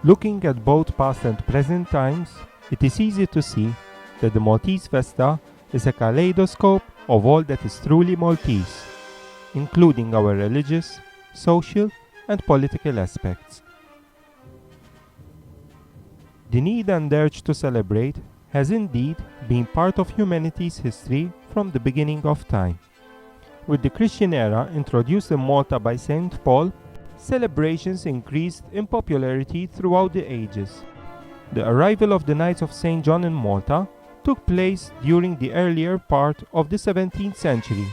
Looking at both past and present times, it is easy to see that the Maltese Festa is a kaleidoscope of all that is truly Maltese, including our religious, social, and political aspects. The need and urge to celebrate has indeed been part of humanity's history from the beginning of time. With the Christian era introduced in Malta by St. Paul, celebrations increased in popularity throughout the ages. The arrival of the Knights of St. John in Malta took place during the earlier part of the 17th century,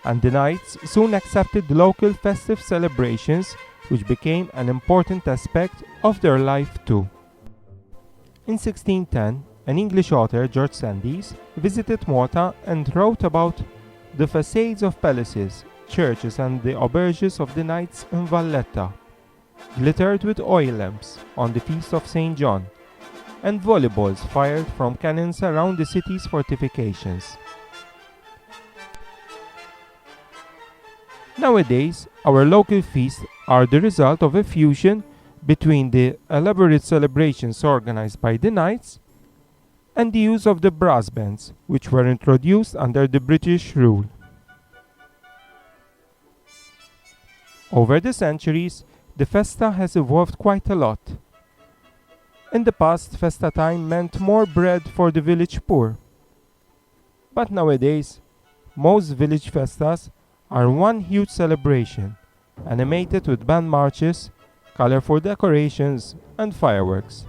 and the Knights soon accepted the local festive celebrations, which became an important aspect of their life too. In 1610, an English author, George Sandys, visited Malta and wrote about the facades of palaces, churches and the auberges of the knights in Valletta, glittered with oil lamps on the feast of St. John, and volleyballs fired from cannons around the city's fortifications. Nowadays, our local feasts are the result of a fusion between the elaborate celebrations organized by the knights and the use of the brass bands, which were introduced under the British rule. Over the centuries, the festa has evolved quite a lot. In the past, festa time meant more bread for the village poor. But nowadays, most village festas are one huge celebration, animated with band marches, colorful decorations, and fireworks.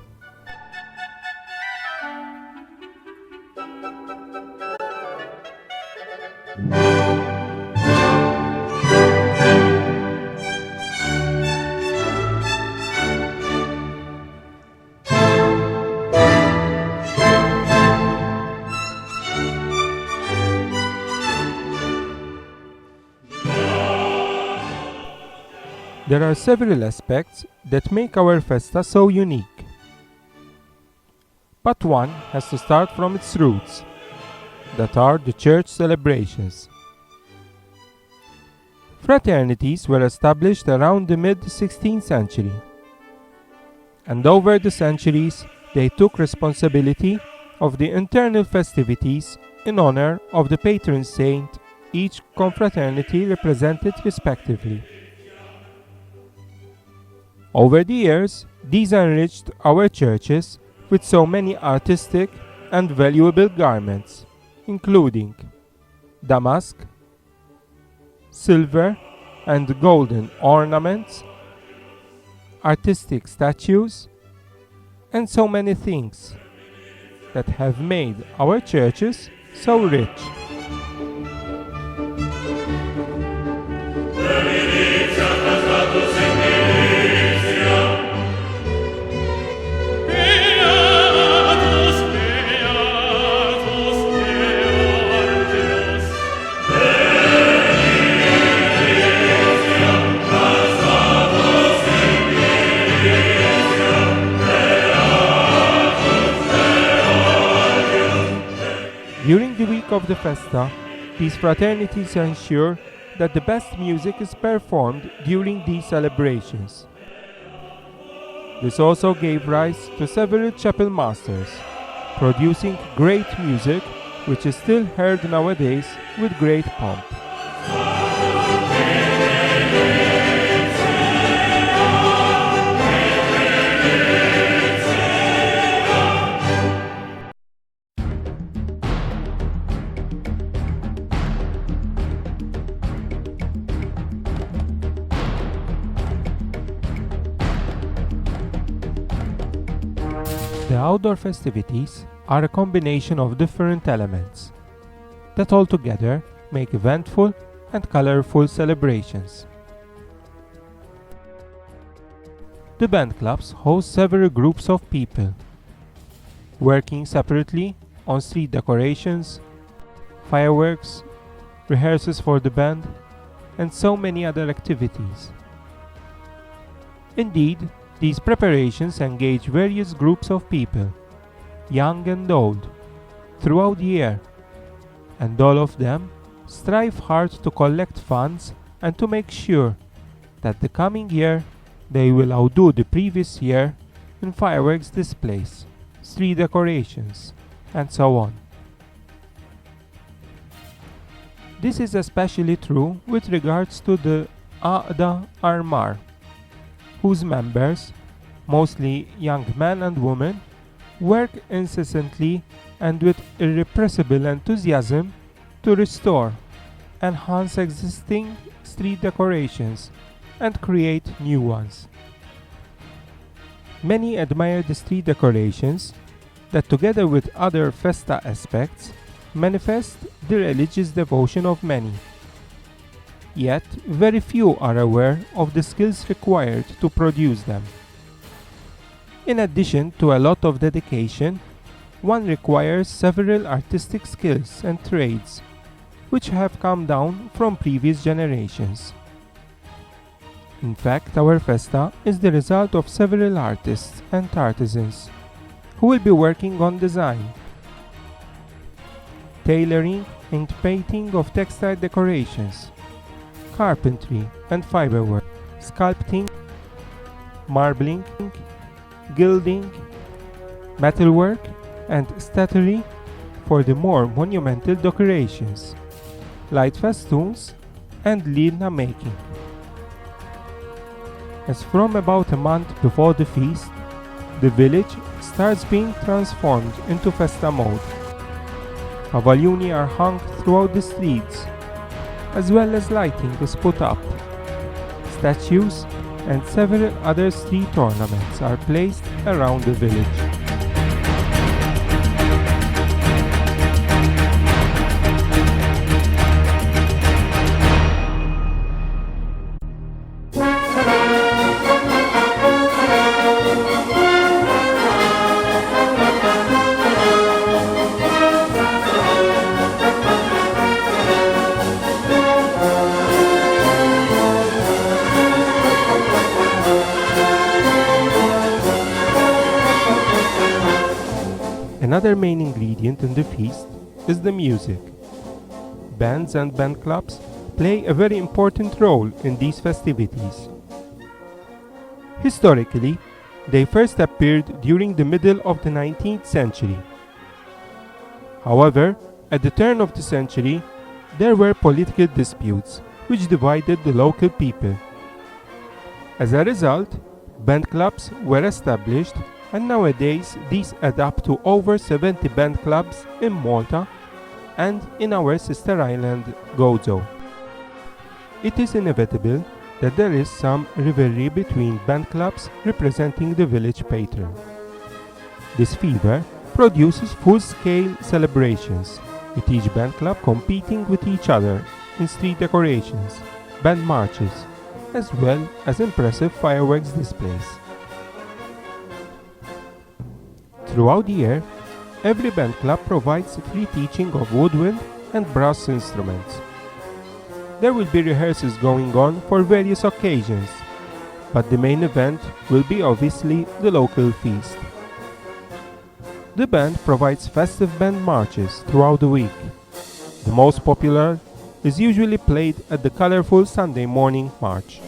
There are several aspects that make our festa so unique. But one has to start from its roots, that are the church celebrations. Fraternities were established around the mid-16th century, and over the centuries they took responsibility of the internal festivities in honor of the patron saint each confraternity represented respectively. Over the years, these enriched our churches with so many artistic and valuable garments, including damask, silver and golden ornaments, artistic statues, and so many things that have made our churches so rich. During the week of the festa, these fraternities ensure that the best music is performed during these celebrations. This also gave rise to several chapel masters, producing great music which is still heard nowadays with great pomp. The outdoor festivities are a combination of different elements that altogether make eventful and colorful celebrations. The band clubs host several groups of people, working separately on street decorations, fireworks, rehearsals for the band, and so many other activities. Indeed, these preparations engage various groups of people, young and old, throughout the year, and all of them strive hard to collect funds and to make sure that the coming year they will outdo the previous year in fireworks displays, street decorations, and so on. This is especially true with regards to the Aqda Armar, whose members, mostly young men and women, work incessantly and with irrepressible enthusiasm to restore, enhance existing street decorations, and create new ones. Many admire the street decorations that, together with other festa aspects, manifest the religious devotion of many. Yet, very few are aware of the skills required to produce them. In addition to a lot of dedication, one requires several artistic skills and trades, which have come down from previous generations. In fact, our festa is the result of several artists and artisans who will be working on design, tailoring and painting of textile decorations, carpentry and fiberwork, sculpting, marbling, gilding, metalwork, and statuary for the more monumental decorations, light festoons, and lina making. As from about a month before the feast, the village starts being transformed into festa mode. Pavilioni are hung throughout the streets, as well as lighting is put up. Statues and several other street ornaments are placed around the village. Another main ingredient in the feast is the music. Bands and band clubs play a very important role in these festivities. Historically, they first appeared during the middle of the 19th century. However, at the turn of the century, there were political disputes which divided the local people. As a result, band clubs were established, and nowadays these add up to over 70 band clubs in Malta and in our sister island Gozo. It is inevitable that there is some rivalry between band clubs representing the village patron. This fever produces full-scale celebrations, with each band club competing with each other in street decorations, band marches, as well as impressive fireworks displays. Throughout the year, every band club provides free teaching of woodwind and brass instruments. There will be rehearsals going on for various occasions, but the main event will be obviously the local feast. The band provides festive band marches throughout the week. The most popular is usually played at the colorful Sunday morning march.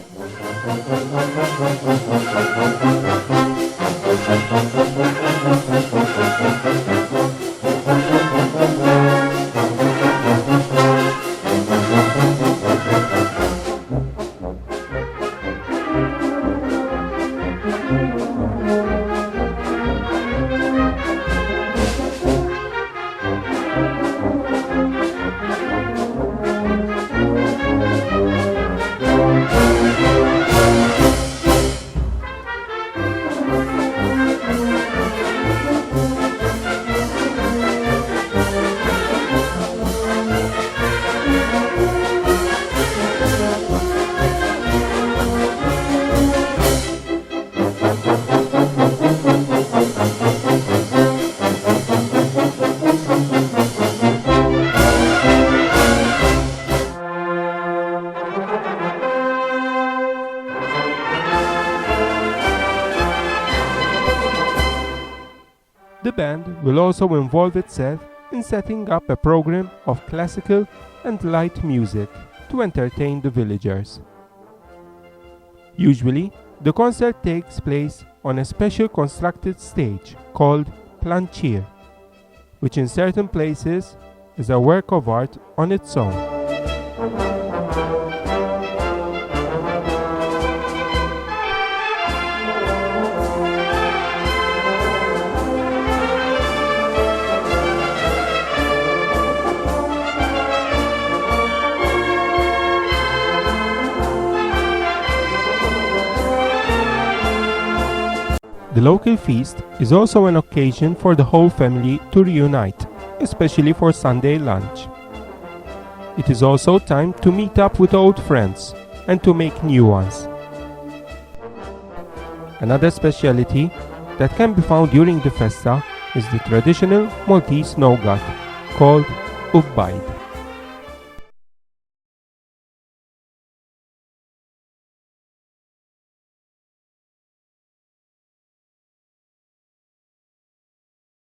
The band will also involve itself in setting up a program of classical and light music to entertain the villagers. Usually, the concert takes place on a special constructed stage called planchir, which in certain places is a work of art on its own. The local feast is also an occasion for the whole family to reunite, especially for Sunday lunch. It is also time to meet up with old friends and to make new ones. Another speciality that can be found during the festa is the traditional Maltese nougat called ubbaid.